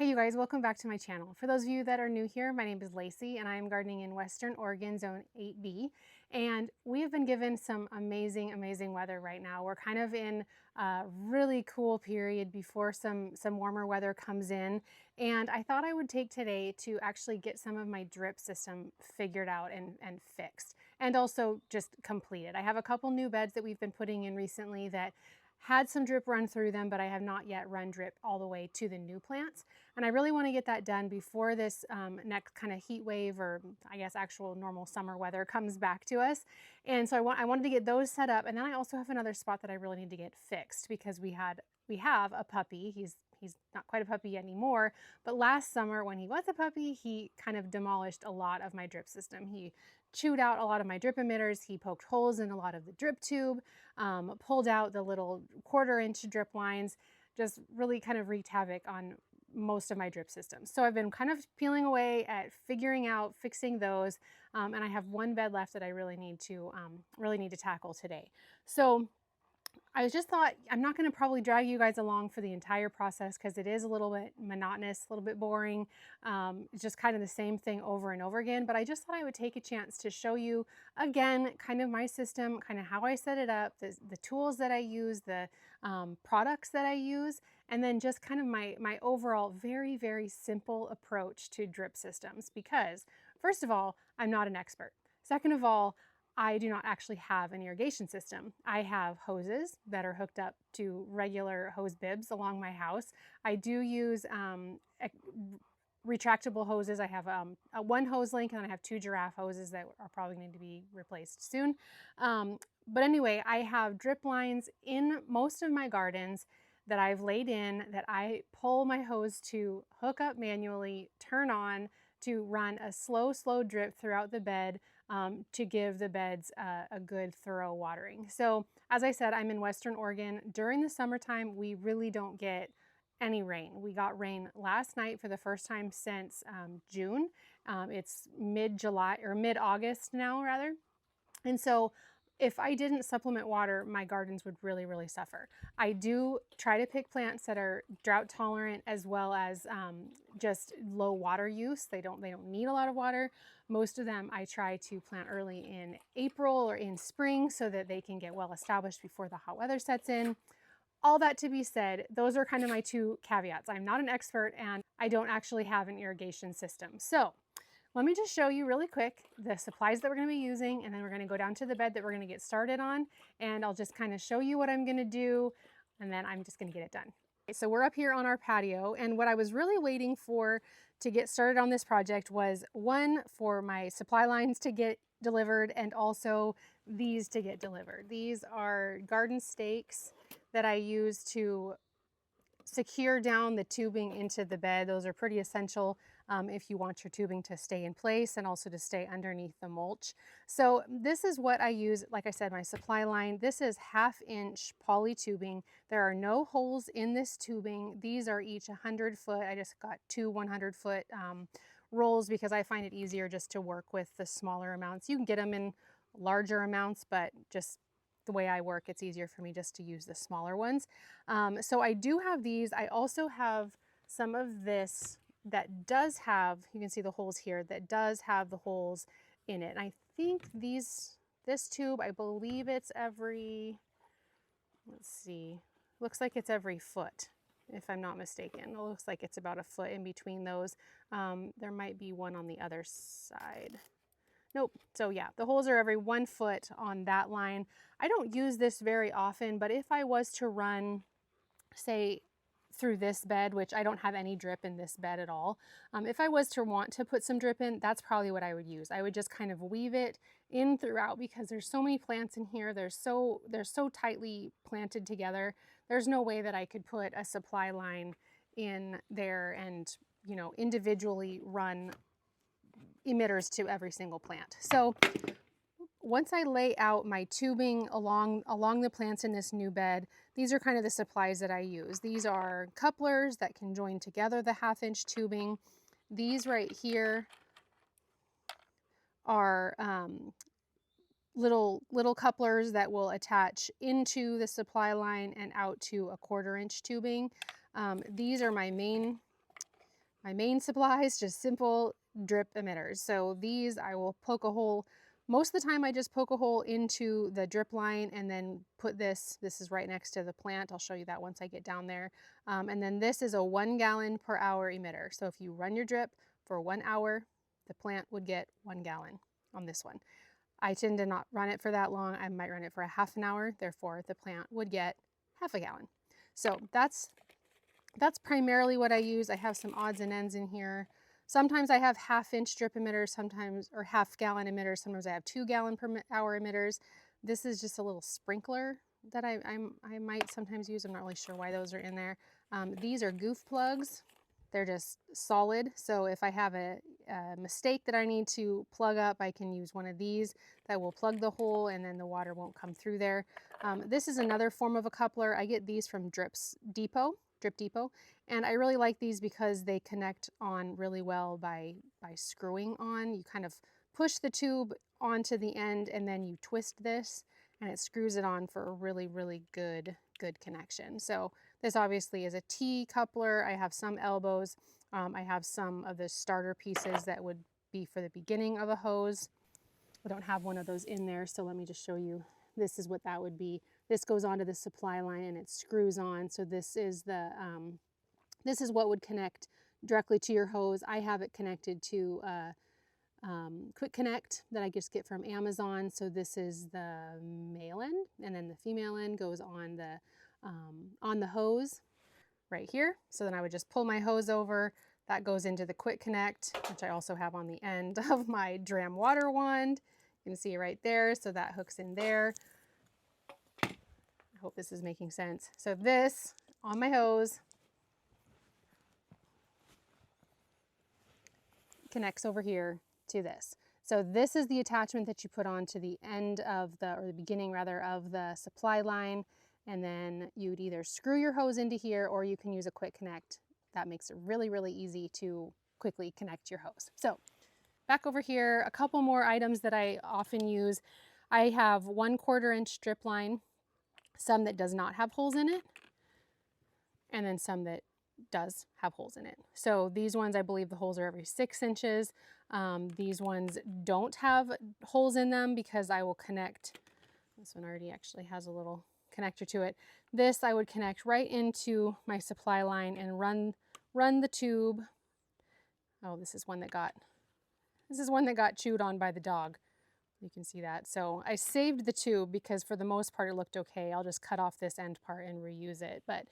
Hey you guys, welcome back to my channel. For those of you that are new here, my name is Lacey and I am gardening in Western Oregon, Zone 8B. And we have been given some amazing weather right now. We're kind of in a really cool period before some warmer weather comes in. And I thought I would take today to actually get some of my drip system figured out and fixed. And also just completed. I have a couple new beds that we've been putting in recently that had some drip run through them, but I have not yet run drip all the way to the new plants. And I really want to get that done before this next kind of heat wave, or I guess actual normal summer weather, comes back to us. And so I wanted to get those set up. And then I also have another spot that I really need to get fixed because we have a puppy. He's not quite a puppy anymore, but last summer when he was a puppy, he kind of demolished a lot of my drip system. He chewed out a lot of my drip emitters. He poked holes in a lot of the drip tube, pulled out the little 1/4-inch drip lines, just really kind of wreaked havoc on most of my drip systems. So I've been kind of peeling away at figuring out, fixing those, and I have one bed left that I really need to tackle today. So I just thought I'm not going to probably drag you guys along for the entire process because it is a little bit monotonous, a little bit boring. It's just kind of the same thing over and over again. But I just thought I would take a chance to show you again, kind of my system, kind of how I set it up, the tools that I use, the products that I use, and then just kind of my overall very simple approach to drip systems. Because first of all, I'm not an expert. Second of all, I do not actually have an irrigation system. I have hoses that are hooked up to regular hose bibs along my house. I do use retractable hoses. I have one hose link and then I have 2 giraffe hoses that are probably going to be replaced soon. But anyway, I have drip lines in most of my gardens that I've laid in that I pull my hose to hook up manually, turn on, to run a slow drip throughout the bed to give the beds a good thorough watering. So as I said, I'm in Western Oregon. During the summertime, we really don't get any rain. We got rain last night for the first time since June. It's mid-July or mid-August now rather. And so if I didn't supplement water, my gardens would really suffer. I do try to pick plants that are drought tolerant as well as just low water use. They don't need a lot of water. Most of them I try to plant early in April or in spring so that they can get well established before the hot weather sets in. All that to be said, those are kind of my 2 caveats. I'm not an expert and I don't actually have an irrigation system. So let me just show you really quick the supplies that we're going to be using, and then we're going to go down to the bed that we're going to get started on, and I'll just kind of show you what I'm going to do, and then I'm just going to get it done. Okay, so we're up here on our patio, and what I was really waiting for to get started on this project was, one, for my supply lines to get delivered, and also these to get delivered. These are garden stakes that I use to secure down the tubing into the bed. Those are pretty essential if you want your tubing to stay in place and also to stay underneath the mulch. So this is what I use, like I said, my supply line. This is 1/2-inch poly tubing. There are no holes in this tubing. These are each 100 foot. I just got 2 100-foot rolls because I find it easier just to work with the smaller amounts. You can get them in larger amounts, but just the way I work, it's easier for me just to use the smaller ones. So I do have these. I also have some of this that does have, you can see the holes here, that does have the holes in it. And I think this tube, I believe it's every, let's see, looks like it's every foot, if I'm not mistaken. It looks like it's about a foot in between those. There might be one on the other side. Nope. So yeah, the holes are every 1 foot on that line. I don't use this very often, but if I was to run, say, through this bed, which I don't have any drip in this bed at all, if I was to want to put some drip in, that's probably what I would use. I would just kind of weave it in throughout because there's so many plants in here. They're so tightly planted together. There's no way that I could put a supply line in there and, you know, individually run emitters to every single plant. So once I lay out my tubing along the plants in this new bed, these are kind of the supplies that I use. These are couplers that can join together the 1/2-inch tubing. These right here are little couplers that will attach into the supply line and out to a 1/4-inch tubing. These are my main my main supplies, just simple drip emitters. So these I will poke a hole. Most of the time I just poke a hole into the drip line and then put this is right next to the plant. I'll show you that once I get down there. And then this is a 1 gallon per hour emitter. So if you run your drip for 1 hour, the plant would get 1 gallon on this one. I tend to not run it for that long. I might run it for a half an hour. Therefore, the plant would get half a gallon. So that's primarily what I use. I have some odds and ends in here. Sometimes I have 1/2 inch drip emitters, sometimes, or 1/2 gallon emitters. Sometimes I have 2 gallon per hour emitters. This is just a little sprinkler that I might sometimes use. I'm not really sure why those are in there. These are goof plugs. They're just solid. So if I have a mistake that I need to plug up, I can use one of these that will plug the hole and then the water won't come through there. This is another form of a coupler. I get these from Drip Depot. And I really like these because they connect on really well by screwing on. You kind of push the tube onto the end and then you twist this and it screws it on for a really, really good connection. So this obviously is a T coupler. I have some elbows. I have some of the starter pieces that would be for the beginning of a hose. I don't have one of those in there, so let me just show you. This is what that would be. This goes onto the supply line and it screws on. So this is the this is what would connect directly to your hose. I have it connected to Quick Connect that I just get from Amazon. So this is the male end, and then the female end goes on the hose right here. So then I would just pull my hose over. That goes into the Quick Connect, which I also have on the end of my Dram water wand. You can see it right there. So that hooks in there. I hope this is making sense. So this on my hose connects over here to this. So this is the attachment that you put on to the end of or the beginning rather, of the supply line. And then you'd either screw your hose into here or you can use a Quick Connect. That makes it really, really easy to quickly connect your hose. So back over here, a couple more items that I often use. I have 1/4 inch drip line, some that does not have holes in it, and then some that does have holes in it. So these ones, I believe the holes are every 6 inches. These ones don't have holes in them because I will connect. This one already actually has a little connector to it. This I would connect right into my supply line and run the tube. Oh, this is one that got chewed on by the dog. You can see that. So I saved the tube because for the most part it looked okay. I'll just cut off this end part and reuse it. But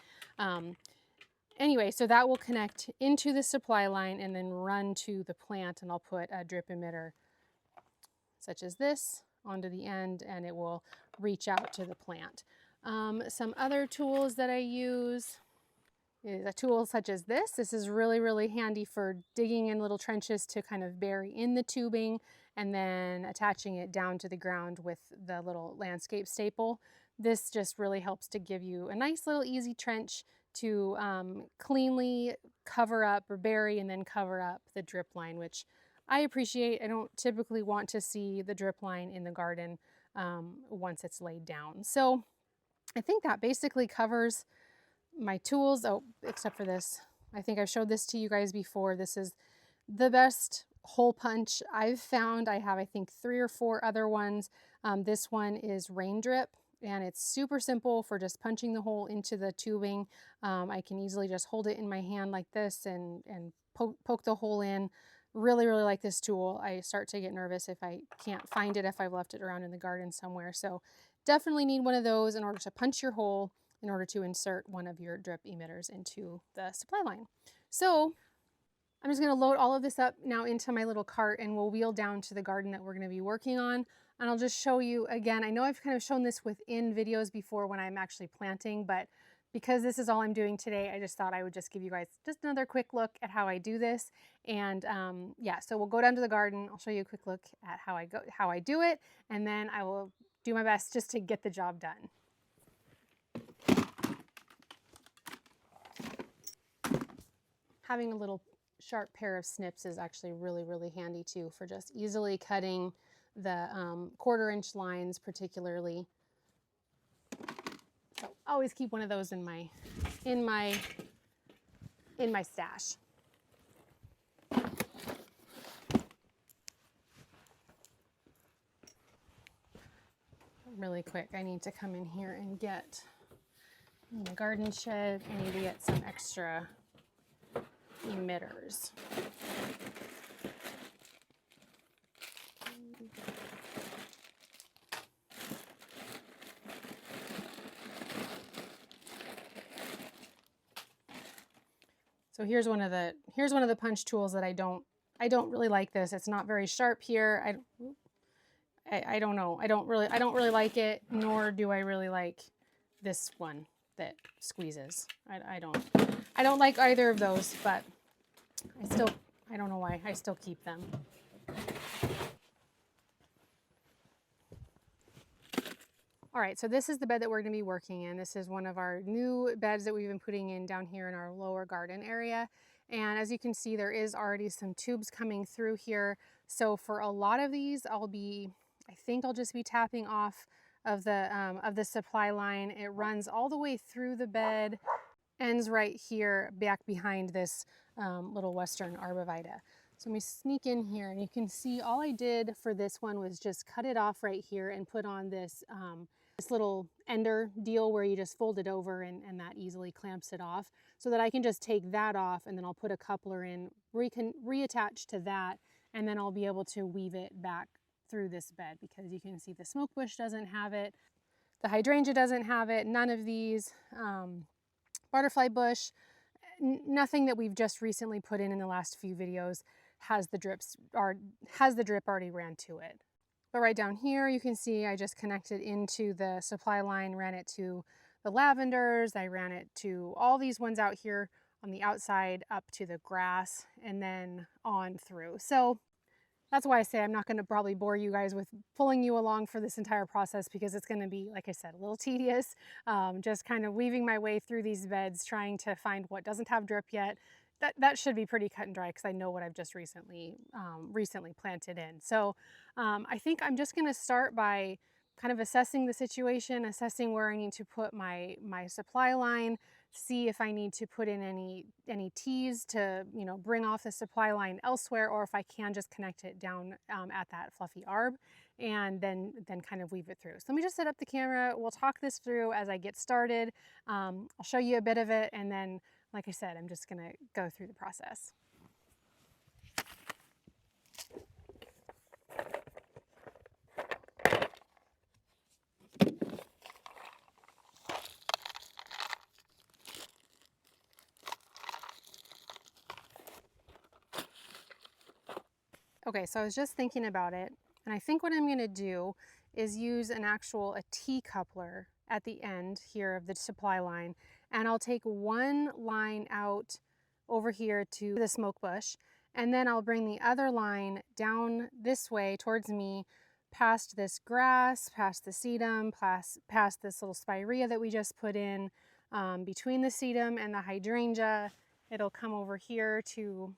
anyway, so that will connect into the supply line and then run to the plant, and I'll put a drip emitter such as this onto the end and it will reach out to the plant. Some other tools that I use is a tool such as this. This is really, really handy for digging in little trenches to kind of bury in the tubing and then attaching it down to the ground with the little landscape staple. This just really helps to give you a nice little easy trench to cleanly cover up or bury and then cover up the drip line, which I appreciate. I don't typically want to see the drip line in the garden once it's laid down. So I think that basically covers my tools. Oh, except for this. I think I've showed this to you guys before. This is the best hole punch I've found. I have, I think, 3 or 4 other ones. This one is Rain Drip, and it's super simple for just punching the hole into the tubing. I can easily just hold it in my hand like this and poke the hole in. Really, really like this tool. I start to get nervous if I can't find it, if I've left it around in the garden somewhere. So definitely need one of those in order to punch your hole, in order to insert one of your drip emitters into the supply line. So I'm just going to load all of this up now into my little cart and we'll wheel down to the garden that we're going to be working on. And I'll just show you again. I know I've kind of shown this within videos before when I'm actually planting, but because this is all I'm doing today, I just thought I would just give you guys just another quick look at how I do this. And yeah, so we'll go down to the garden. I'll show you a quick look at how I do it, and then I will do my best just to get the job done. Having a little sharp pair of snips is actually really, really handy too for just easily cutting the 1/4 inch lines particularly. So always keep one of those in my stash. really quick. I need to come in here and get in the garden shed. I need to get some extra emitters. So here's one of the punch tools that I don't really like this. It's not very sharp here. I don't know. I don't really like it, nor do I really like this one that squeezes. I don't like either of those, but I don't know why. I still keep them. All right, so this is the bed that we're going to be working in. This is one of our new beds that we've been putting in down here in our lower garden area. And as you can see, there is already some tubes coming through here. So for a lot of these, I think I'll just be tapping off of the supply line. It runs all the way through the bed, ends right here back behind this little Western Arborvitae. So let me sneak in here, and you can see all I did for this one was just cut it off right here and put on this this little ender deal where you just fold it over and that easily clamps it off, so that I can just take that off, and then I'll put a coupler in, reattach to that, and then I'll be able to weave it back through this bed, because you can see the smoke bush doesn't have it, the hydrangea doesn't have it, none of these, butterfly bush, nothing that we've just recently put in the last few videos has the drip already ran to it. But right down here, you can see I just connected into the supply line, ran it to the lavenders, I ran it to all these ones out here on the outside up to the grass, and then on through. So that's why I say I'm not going to probably bore you guys with pulling you along for this entire process, because it's going to be, like I said, a little tedious, just kind of weaving my way through these beds, trying to find what doesn't have drip yet. That should be pretty cut and dry, because I know what I've just recently planted in. So I think I'm just going to start by kind of assessing the situation, assessing where I need to put my supply line, see if I need to put in any tees to, you know, bring off the supply line elsewhere, or if I can just connect it down at that fluffy arb, and then kind of weave it through. So let me just set up the camera. We'll talk this through as I get started. I'll show you a bit of it, and then, like I said, I'm just gonna go through the process. Okay, so I was just thinking about it, and I think what I'm gonna do is use a T coupler at the end here of the supply line, and I'll take one line out over here to the smoke bush, and then I'll bring the other line down this way towards me, past this grass, past the sedum, past this little spirea that we just put in, between the sedum and the hydrangea. It'll come over here to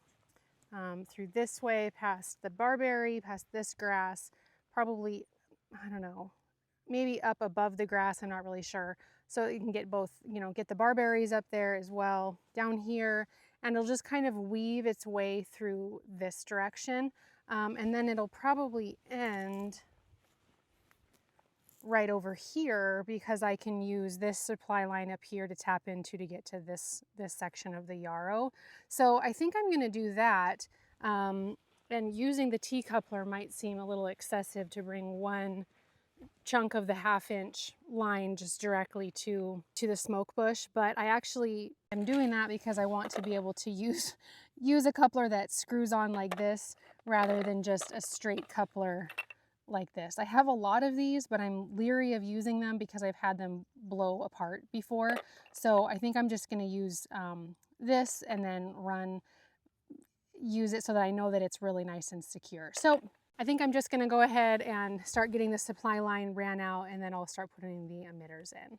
through this way, past the barberry, past this grass, probably, I don't know, maybe up above the grass, I'm not really sure. So you can get both, you know, get the barberries up there as well, down here, and it'll just kind of weave its way through this direction. And then it'll probably end right over here, because I can use this supply line up here to tap into to get to this section of the yarrow. So I think I'm going to do that. And using the T coupler might seem a little excessive to bring one chunk of the 1/2 inch line just directly to the smoke bush, but I actually am doing that because I want to be able to use a coupler that screws on like this rather than just a straight coupler like this. I have a lot of these, but I'm leery of using them because I've had them blow apart before. So I think I'm just going to use this, and then use it so that I know that it's really nice and secure. So I think I'm just going to go ahead and start getting the supply line ran out, and then I'll start putting the emitters in.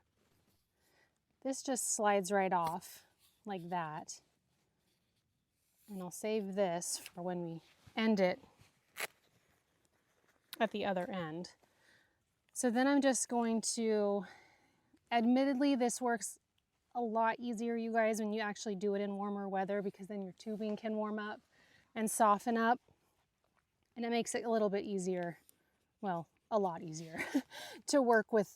This just slides right off like that. And I'll save this for when we end it at the other end. So then I'm just going to, admittedly this works a lot easier, you guys, when you actually do it in warmer weather, because then your tubing can warm up and soften up, and it makes it a little bit easier, well, a lot easier to work with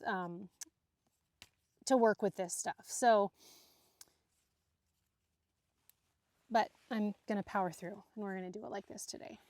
this stuff. So, but I'm gonna power through, and we're gonna do it like this today.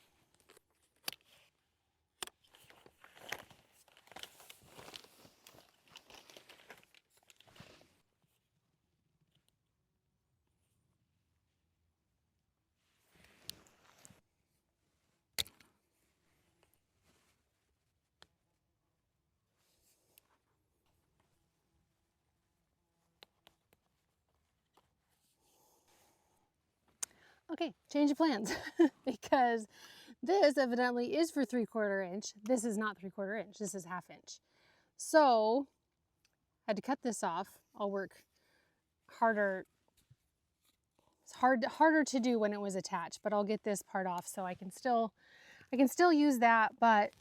Okay, change of plans because this evidently is for 3/4 inch. This is not 3/4 inch, this is 1/2 inch. So I had to cut this off. I'll work harder. It's harder to do when it was attached, but I'll get this part off so I can still use that, but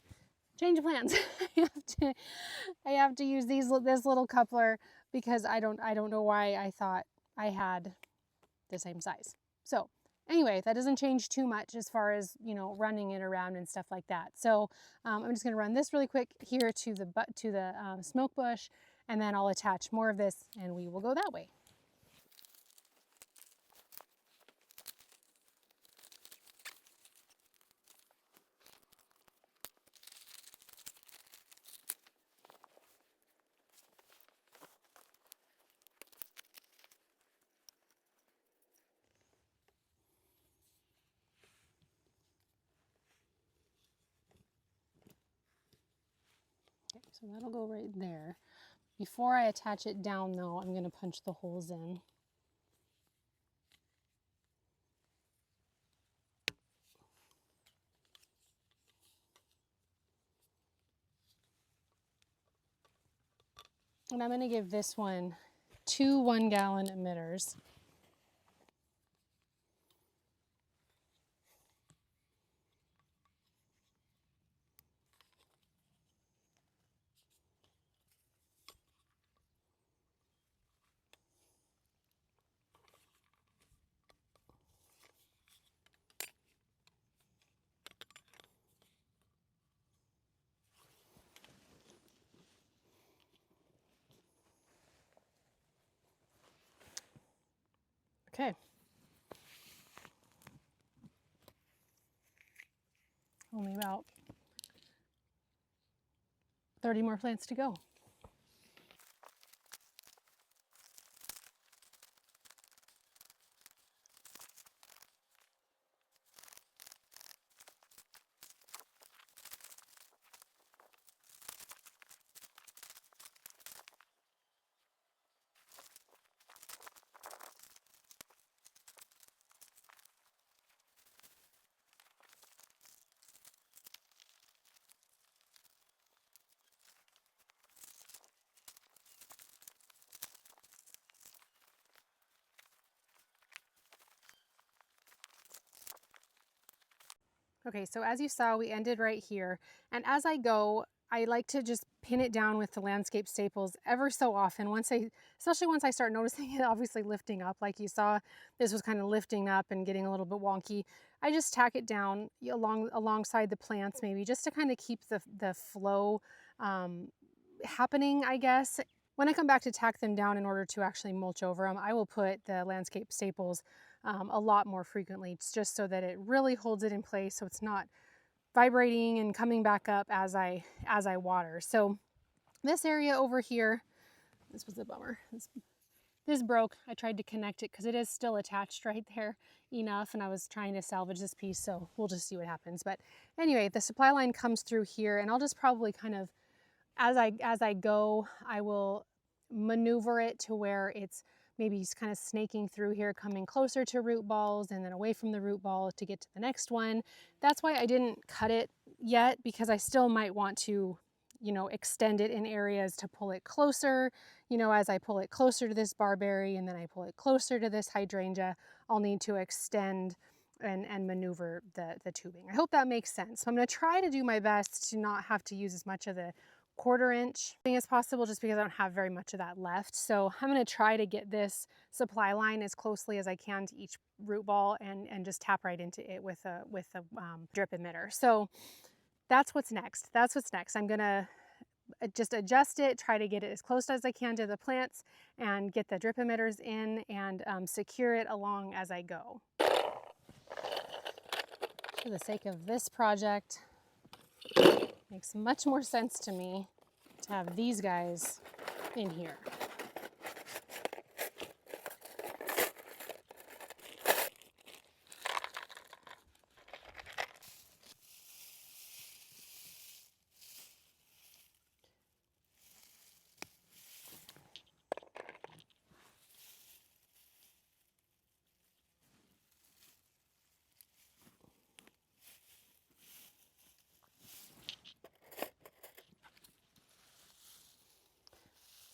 change of plans. I have to use this little coupler because I don't know why I thought I had the same size. So anyway, that doesn't change too much as far as, you know, running it around and stuff like that. So I'm just going to run this really quick here to the smoke bush, and then I'll attach more of this and we will go that way. So that'll go right there. Before I attach it down though, I'm going to punch the holes in. And I'm going to give this one 2 1-gallon emitters. Okay. Only about 30 more plants to go. Okay, so as you saw, we ended right here. And as I go, I like to just pin it down with the landscape staples ever so often. Especially once I start noticing it obviously lifting up, like you saw, this was kind of lifting up and getting a little bit wonky. I just tack it down alongside the plants maybe just to kind of keep the flow happening, I guess. When I come back to tack them down in order to actually mulch over them, I will put the landscape staples a lot more frequently, just so that it really holds it in place so it's not vibrating and coming back up as I water. So this area over here, this was a bummer. This broke. I tried to connect it because it is still attached right there enough, and I was trying to salvage this piece, so we'll just see what happens. But anyway, the supply line comes through here, and I'll just probably kind of, as I go, I will maneuver it to where it's maybe kind of snaking through here, coming closer to root balls and then away from the root ball to get to the next one. That's why I didn't cut it yet, because I still might want to, you know, extend it in areas to pull it closer. You know, as I pull it closer to this barberry and then I pull it closer to this hydrangea, I'll need to extend and maneuver the tubing. I hope that makes sense. So I'm going to try to do my best to not have to use as much of the 1/4 inch thing as possible, just because I don't have very much of that left. So I'm going to try to get this supply line as closely as I can to each root ball and just tap right into it with a drip emitter. So that's what's next. That's what's next. I'm gonna just adjust it, try to get it as close as I can to the plants and get the drip emitters in and secure it along as I go. For the sake of this project, it makes much more sense to me to have these guys in here.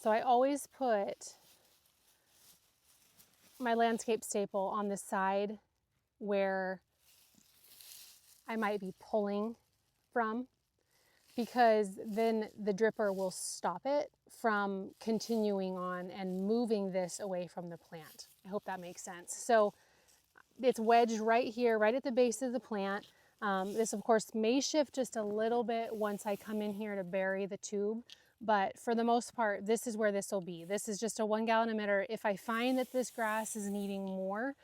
So I always put my landscape staple on the side where I might be pulling from, because then the dripper will stop it from continuing on and moving this away from the plant. I hope that makes sense. So it's wedged right here, right at the base of the plant. This of course may shift just a little bit once I come in here to bury the tube, but for the most part, this is where this will be. This is just a 1 gallon emitter. If I find that this grass is needing more,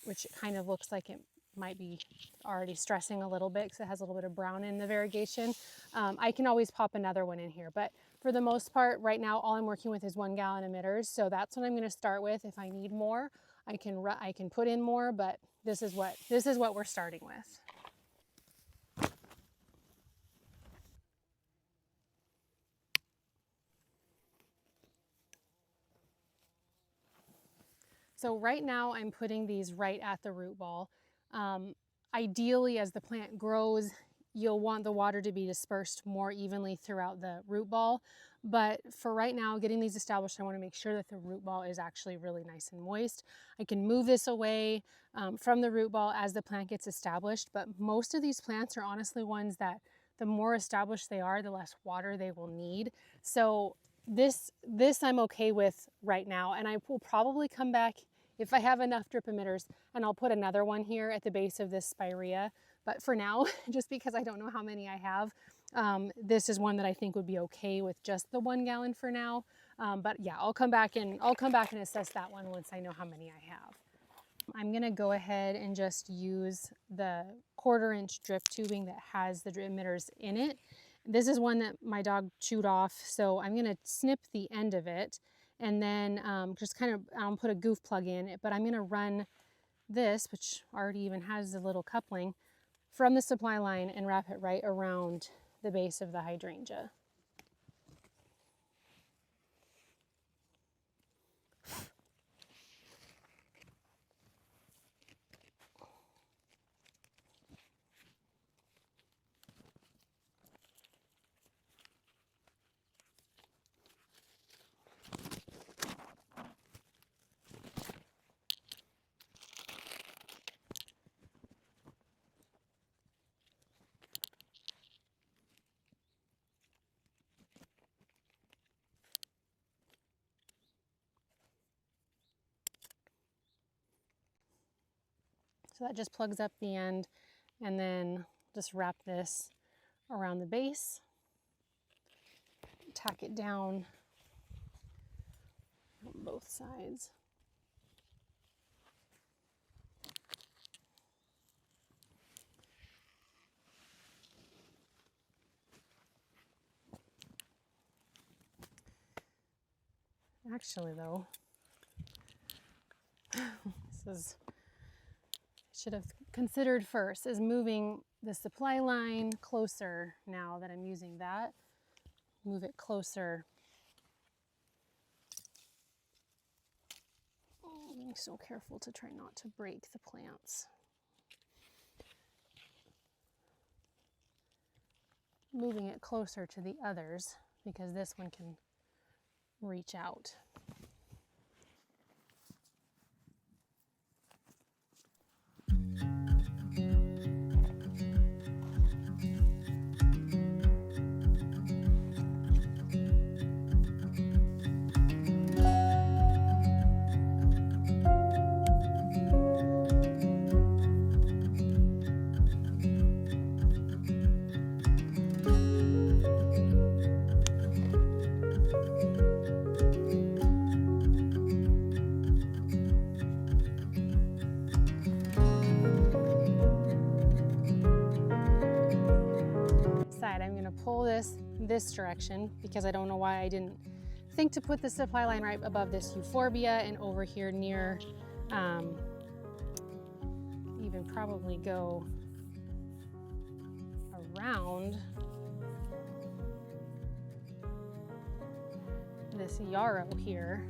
which it kind of looks like it might be already stressing a little bit because it has a little bit of brown in the variegation, I can always pop another one in here. But for the most part, right now, all I'm working with is 1 gallon emitters. So that's what I'm going to start with. If I need more, I can put in more, but this is what we're starting with. So right now I'm putting these right at the root ball. Ideally, as the plant grows, you'll want the water to be dispersed more evenly throughout the root ball. But for right now, getting these established, I want to make sure that the root ball is actually really nice and moist. I can move this away from the root ball as the plant gets established, but most of these plants are honestly ones that the more established they are, the less water they will need. So this I'm okay with right now, and I will probably come back if I have enough drip emitters, and I'll put another one here at the base of this spirea. But for now, just because I don't know how many I have, this is one that I think would be okay with just the 1 gallon for now. But yeah, I'll come back and assess that one once I know how many I have. I'm gonna go ahead and just use the 1/4 inch drip tubing that has the drip emitters in it. This is one that my dog chewed off, so I'm gonna snip the end of it and then just kind of, I'll put a goof plug in it, but I'm gonna run this, which already even has the little coupling, from the supply line and wrap it right around the base of the hydrangea. So that just plugs up the end, and then just wrap this around the base, tack it down on both sides. Actually though, should have considered first, is moving the supply line closer. Now that I'm using that, move it closer. Oh, being so careful to try not to break the plants. Moving it closer to the others because this one can reach out. pull this direction, because I don't know why I didn't think to put the supply line right above this euphorbia, and over here near, even probably go around this yarrow here,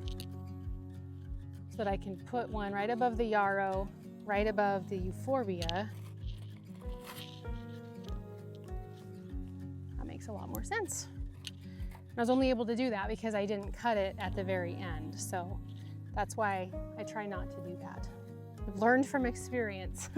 so that I can put one right above the yarrow, right above the euphorbia. That makes a lot more sense. I was only able to do that because I didn't cut it at the very end, so that's why I try not to do that. I've learned from experience.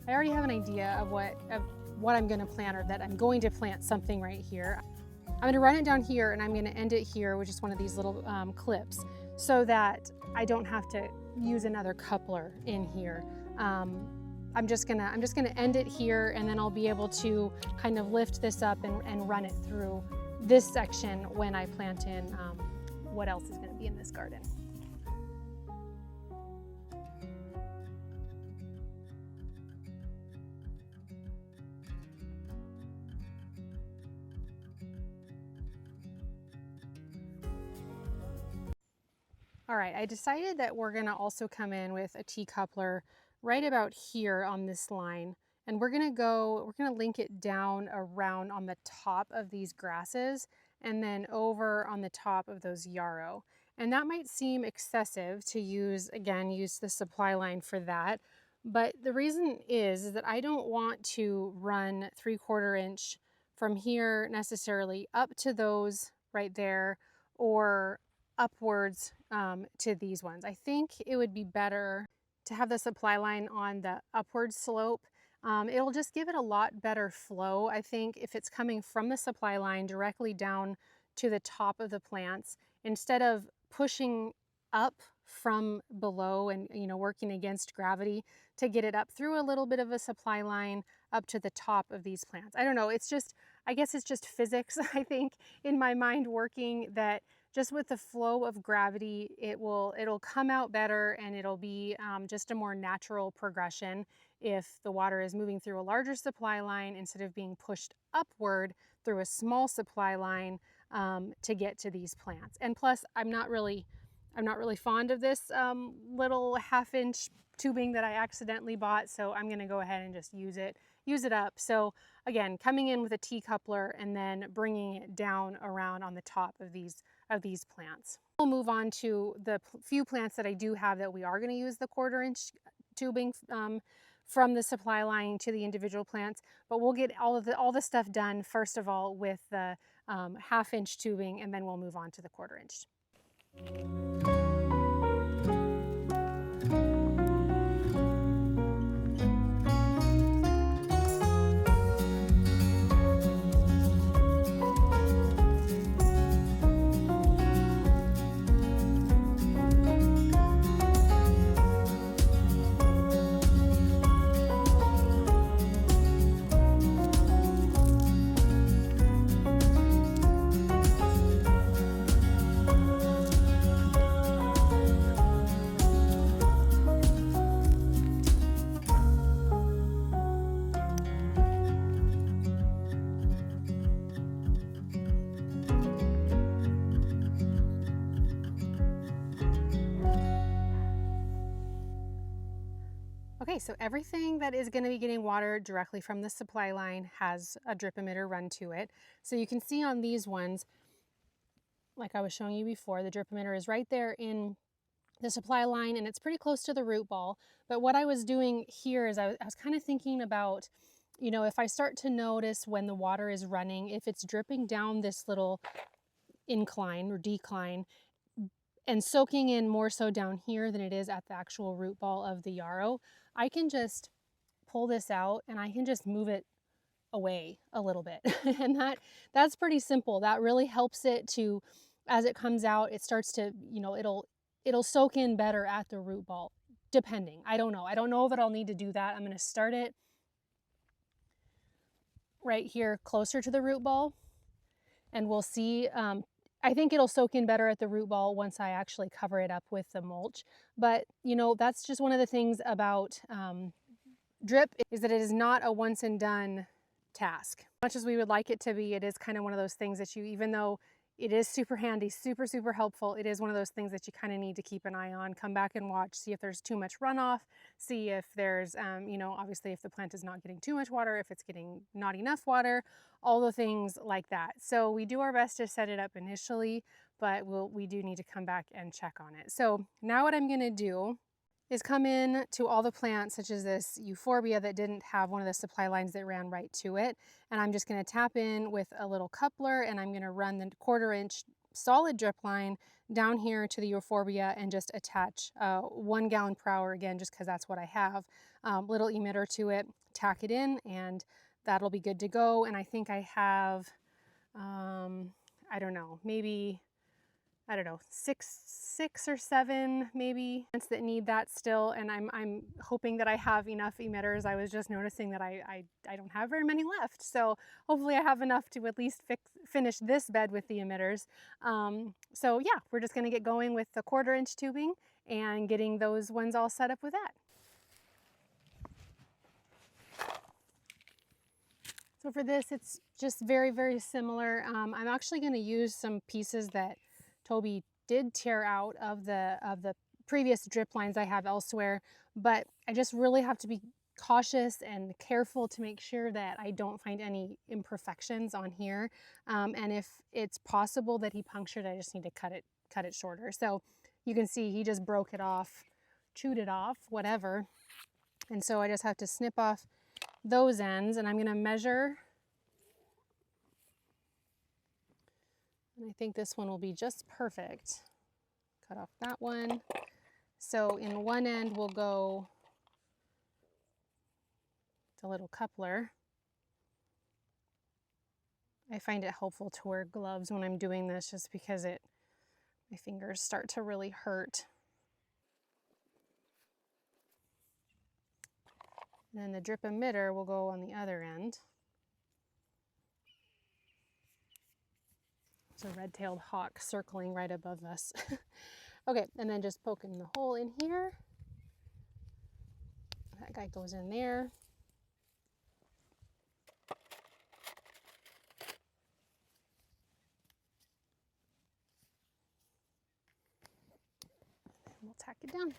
I already have an idea of what I'm going to plant, or that I'm going to plant something right here. I'm going to run it down here, and I'm going to end it here with just one of these little clips, so that I don't have to use another coupler in here. I'm just gonna end it here, and then I'll be able to kind of lift this up and run it through this section when I plant in what else is going to be in this garden. All right, I decided that we're gonna also come in with a T-coupler right about here on this line. And we're gonna link it down around on the top of these grasses, and then over on the top of those yarrow. And that might seem excessive to use the supply line for that. But the reason is that I don't want to run 3/4 inch from here necessarily up to those right there, or upwards to these ones. I think it would be better to have the supply line on the upward slope. It'll just give it a lot better flow, I think, if it's coming from the supply line directly down to the top of the plants, instead of pushing up from below and working against gravity to get it up through a little bit of a supply line up to the top of these plants. I don't know, I guess it's just physics, I think, in my mind working, that just with the flow of gravity, it'll come out better, and it'll be just a more natural progression if the water is moving through a larger supply line instead of being pushed upward through a small supply line to get to these plants. And plus, I'm not really fond of this little 1/2 inch tubing that I accidentally bought, so I'm gonna go ahead and just use it up. So again, coming in with a T-coupler and then bringing it down around on the top of these plants. We'll move on to the few plants that I do have that we are going to use the 1/4 inch tubing from the supply line to the individual plants, but we'll get all the stuff done first of all with the 1/2 inch tubing, and then we'll move on to the 1/4 inch. Okay, so everything that is going to be getting water directly from the supply line has a drip emitter run to it. So you can see on these ones, like I was showing you before, the drip emitter is right there in the supply line, and it's pretty close to the root ball. But what I was doing here is I was kind of thinking about, if I start to notice when the water is running, if it's dripping down this little incline or decline, and soaking in more so down here than it is at the actual root ball of the yarrow, I can just pull this out and I can just move it away a little bit. And that's pretty simple. That really helps it to, as it comes out, it starts to, you know, it'll soak in better at the root ball, depending. I don't know that I'll need to do that. I'm going to start it right here closer to the root ball, and we'll see. I think it'll soak in better at the root ball once I actually cover it up with the mulch. But, you know, that's just one of the things about drip, is that it is not a once and done task. As much as we would like it to be, it is kind of one of those things that you, even though it is super handy, super, super helpful, it is one of those things that you kind of need to keep an eye on, come back and watch, see if there's too much runoff, see if there's, you know, obviously if the plant is not getting too much water, if it's getting not enough water, all the things like that. So we do our best to set it up initially, but we do need to come back and check on it. So now what I'm going to do is come in to all the plants, such as this euphorbia that didn't have one of the supply lines that ran right to it. And I'm just going to tap in with a little coupler, and I'm going to run the 1/4 inch solid drip line down here to the euphorbia and just attach 1 gallon per hour, again, just because that's what I have, little emitter to it, tack it in, and that'll be good to go. And I think I have, I don't know, maybe, I don't know, six or seven maybe plants that need that still, and I'm hoping that I have enough emitters. I was just noticing that I don't have very many left, so hopefully I have enough to at least finish this bed with the emitters. So yeah, we're just going to get going with the 1/4 inch tubing and getting those ones all set up with that. So for this, it's just very, very similar. I'm actually going to use some pieces that Toby did tear out of the previous drip lines I have elsewhere, but I just really have to be cautious and careful to make sure that I don't find any imperfections on here. And if it's possible that he punctured, I just need to cut it shorter. So you can see he just broke it off, chewed it off, whatever. And so I just have to snip off those ends, and I'm going to measure. And I think this one will be just perfect. Cut off that one. So in one end we'll go the little coupler. I find it helpful to wear gloves when I'm doing this, just because my fingers start to really hurt. And then the drip emitter will go on the other end. There's a red-tailed hawk circling right above us. Okay, and then just poking the hole in here. That guy goes in there. And we'll tack it down.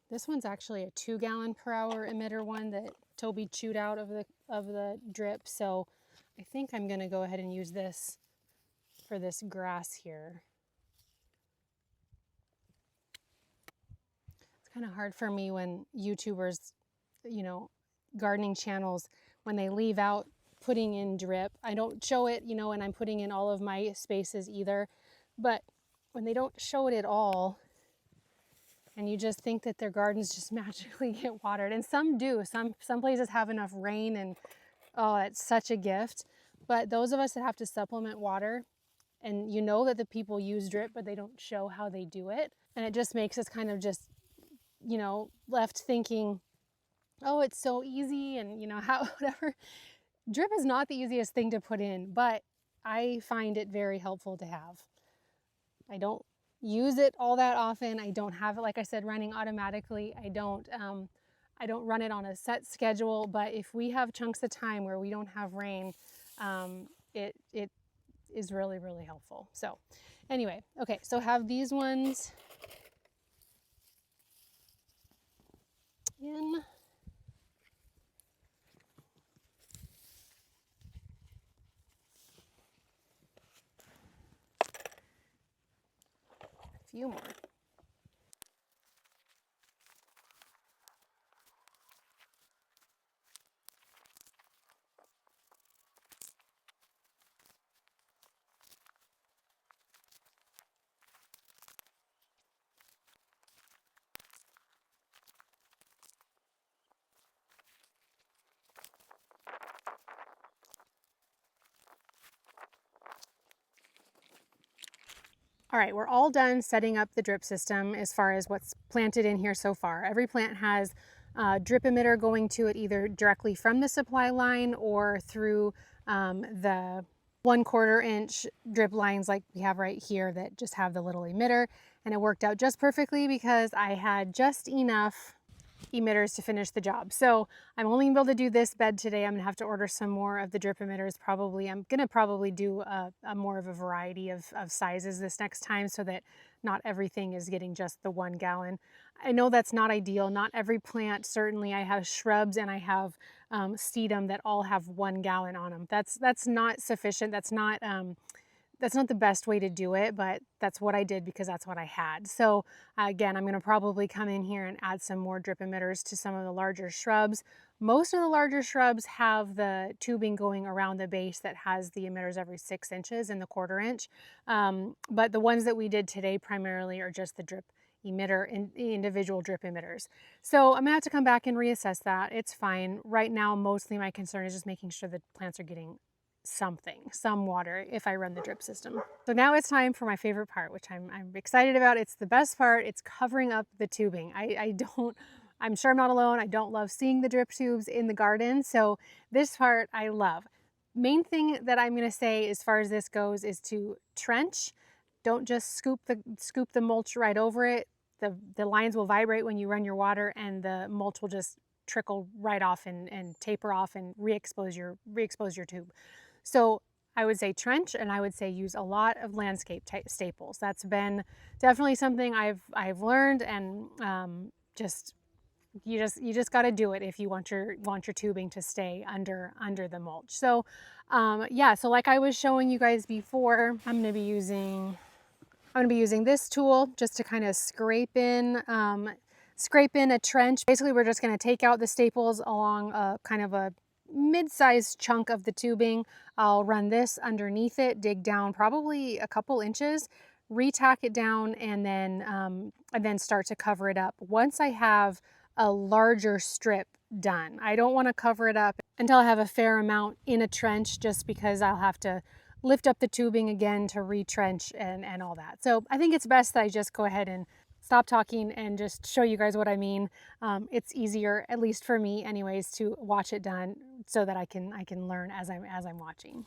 This one's actually a 2 gallon per hour emitter one that Toby chewed out of the drip, so I think I'm going to go ahead and use this for this grass here. It's kind of hard for me when YouTubers, you know, gardening channels, when they leave out putting in drip. I don't show it, you know, and I'm putting in all of my spaces either, but when they don't show it at all, and you just think that their gardens just magically get watered. And some do. Some places have enough rain, and oh, it's such a gift. But those of us that have to supplement water, and you know that the people use drip, but they don't show how they do it. And it just makes us kind of just, you know, left thinking, oh, it's so easy, and you know, how, whatever. Drip is not the easiest thing to put in, but I find it very helpful to have. I don't use it all that often. I don't have it, like I said, running automatically. I don't run it on a set schedule, but if we have chunks of time where we don't have rain, it is really, really helpful. So anyway, okay, so have these ones in. few more. All right, we're all done setting up the drip system as far as what's planted in here so far. Every plant has a drip emitter going to it either directly from the supply line or through the 1/4 inch drip lines like we have right here that just have the little emitter. And it worked out just perfectly because I had just enough emitters to finish the job. So I'm only gonna be able to do this bed today. I'm gonna have to order some more of the drip emitters probably. I'm gonna probably do a more of a variety of sizes this next time so that not everything is getting just the 1 gallon. I know that's not ideal. Not every plant, certainly I have shrubs and I have sedum that all have 1 gallon on them. That's not sufficient. That's not the best way to do it, but that's what I did because that's what I had. So again, I'm going to probably come in here and add some more drip emitters to some of the larger shrubs. Most of the larger shrubs have the tubing going around the base that has the emitters every 6 inches in the 1/4 inch. But the ones that we did today primarily are just the drip emitter and individual drip emitters. So I'm gonna have to come back and reassess that. It's fine. Right now, mostly my concern is just making sure the plants are getting some water if I run the drip system. So now it's time for my favorite part, which I'm excited about. It's the best part. It's covering up the tubing. I'm sure I'm not alone. I don't love seeing the drip tubes in the garden. So this part I love. Main thing that I'm going to say as far as this goes is to trench. Don't just scoop the mulch right over it. The lines will vibrate when you run your water and the mulch will just trickle right off and taper off and re-expose your tube. So I would say trench, and I would say use a lot of landscape staples. That's been definitely something I've learned, and you just got to do it if you want your tubing to stay under the mulch. So yeah, so like I was showing you guys before, I'm going to be using this tool just to kind of scrape in a trench. Basically, we're just going to take out the staples along a kind of a mid-sized chunk of the tubing. I'll run this underneath it, dig down probably a couple inches, re-tack it down, and then start to cover it up. Once I have a larger strip done, I don't want to cover it up until I have a fair amount in a trench, just because I'll have to lift up the tubing again to retrench and all that. So I think it's best that I just go ahead and stop talking and just show you guys what I mean. It's easier, at least for me anyways, to watch it done so that I can learn as I'm watching.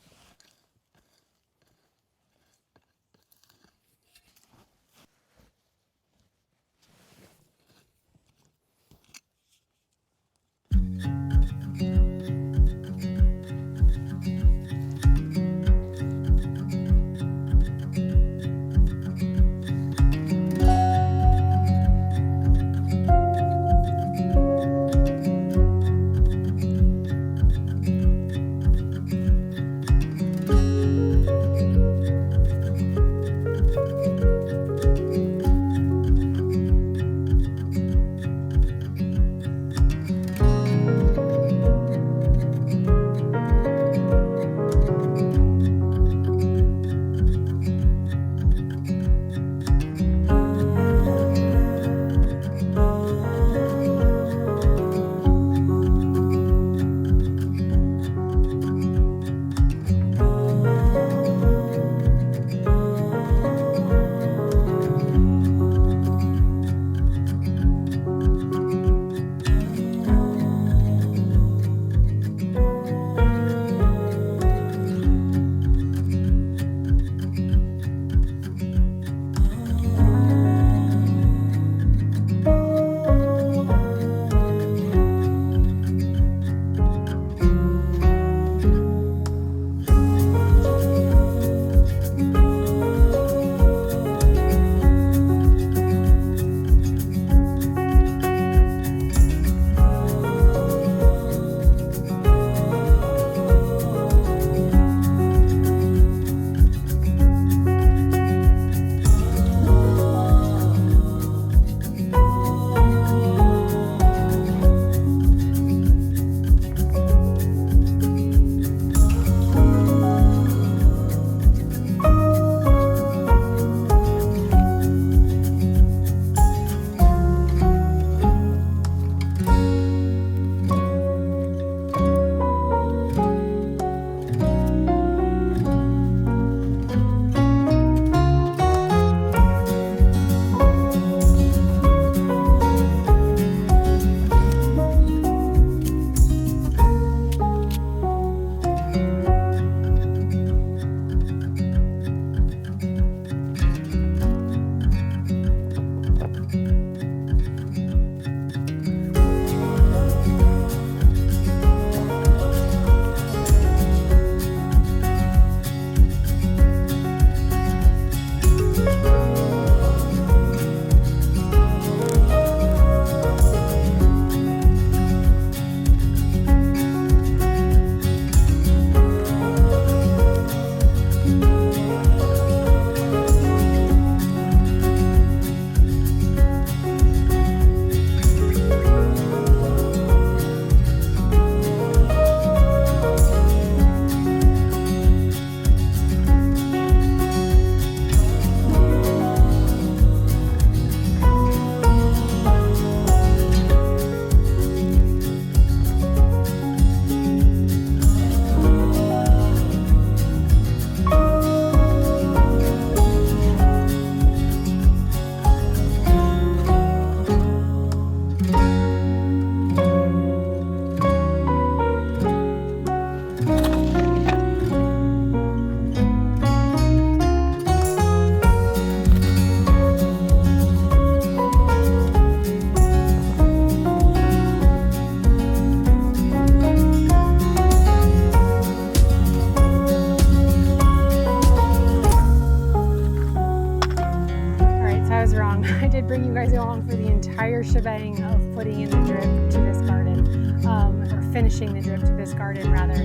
along. I did bring you guys along for the entire shebang of putting in the drip to this garden, or finishing the drip to this garden rather.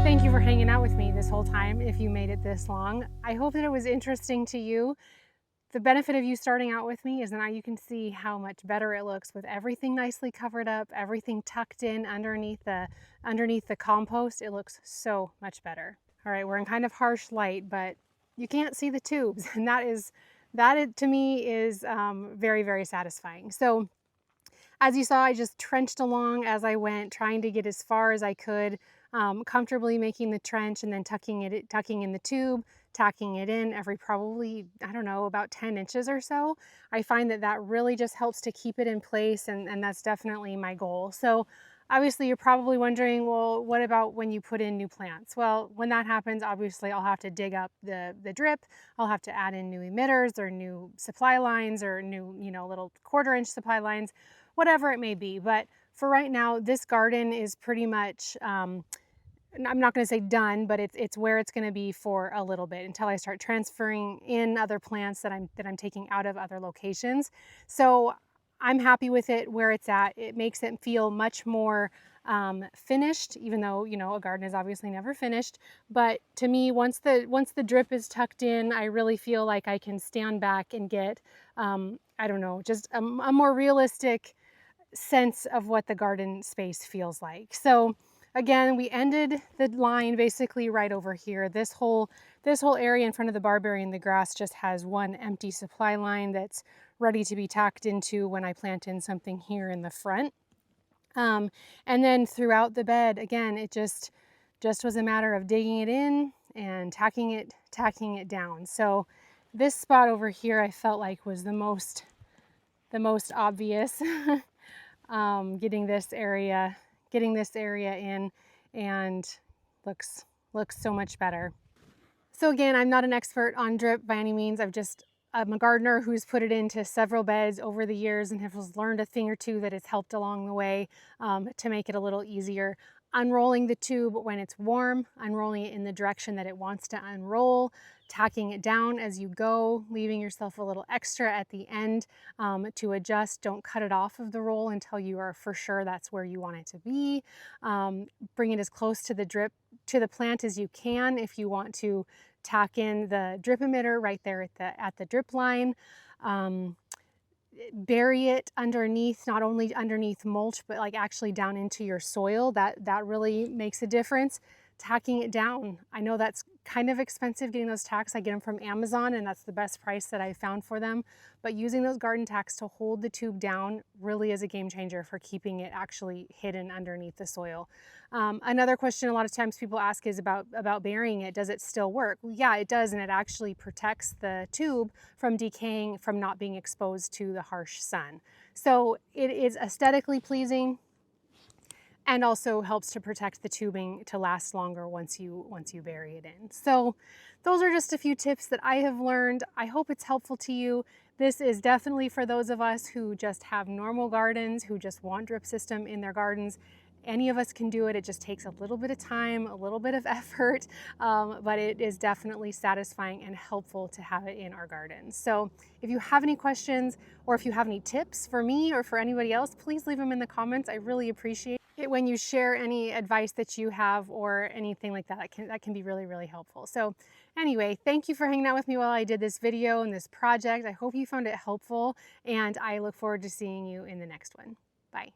Thank you for hanging out with me this whole time if you made it this long. I hope that it was interesting to you. The benefit of you starting out with me is that now you can see how much better it looks with everything nicely covered up, everything tucked in underneath the compost. It looks so much better. All right, we're in kind of harsh light, but you can't see the tubes, and that to me is very, very satisfying. So as you saw, I just trenched along as I went, trying to get as far as I could, comfortably making the trench and then tucking in the tube, tacking it in every probably, I don't know, about 10 inches or so. I find that that really just helps to keep it in place, and that's definitely my goal. So obviously you're probably wondering, well, what about when you put in new plants? Well, when that happens, obviously I'll have to dig up the drip. I'll have to add in new emitters or new supply lines or new, little 1/4 inch supply lines, whatever it may be. But for right now, this garden is pretty much, I'm not going to say done, but it's where it's going to be for a little bit until I start transferring in other plants that I'm taking out of other locations. So I'm happy with it where it's at. It makes it feel much more finished, even though a garden is obviously never finished. But to me, once the drip is tucked in, I really feel like I can stand back and get I don't know, just a more realistic sense of what the garden space feels like. So again, we ended the line basically right over here. This whole area in front of the barberry and the grass just has one empty supply line that's ready to be tacked into when I plant in something here in the front. And then throughout the bed, again, it just was a matter of digging it in and tacking it down. So this spot over here I felt like was the most obvious. Getting this area in, and looks so much better. So again, I'm not an expert on drip by any means. I'm a gardener who's put it into several beds over the years and has learned a thing or two that has helped along the way to make it a little easier. Unrolling the tube when it's warm, unrolling it in the direction that it wants to unroll, tacking it down as you go, leaving yourself a little extra at the end to adjust. Don't cut it off of the roll until you are for sure that's where you want it to be. Bring it as close to the plant as you can if you want to tack in the drip emitter right there at the drip line. Bury it underneath, not only underneath mulch, but like actually down into your soil. That really makes a difference. Tacking it down. I know that's kind of expensive getting those tacks. I get them from Amazon and that's the best price that I found for them. But using those garden tacks to hold the tube down really is a game changer for keeping it actually hidden underneath the soil. Another question a lot of times people ask is about burying it. Does it still work? Well, yeah, it does, and it actually protects the tube from decaying, from not being exposed to the harsh sun. So it is aesthetically pleasing, and also helps to protect the tubing to last longer once you bury it in. So those are just a few tips that I have learned. I hope it's helpful to you. This is definitely for those of us who just have normal gardens, who just want drip system in their gardens. Any of us can do it. It just takes a little bit of time, a little bit of effort, but it is definitely satisfying and helpful to have it in our gardens. So if you have any questions or if you have any tips for me or for anybody else, please leave them in the comments. I really appreciate it when you share any advice that you have or anything like that. That can be really, really helpful. So anyway, thank you for hanging out with me while I did this video and this project. I hope you found it helpful, and I look forward to seeing you in the next one. Bye.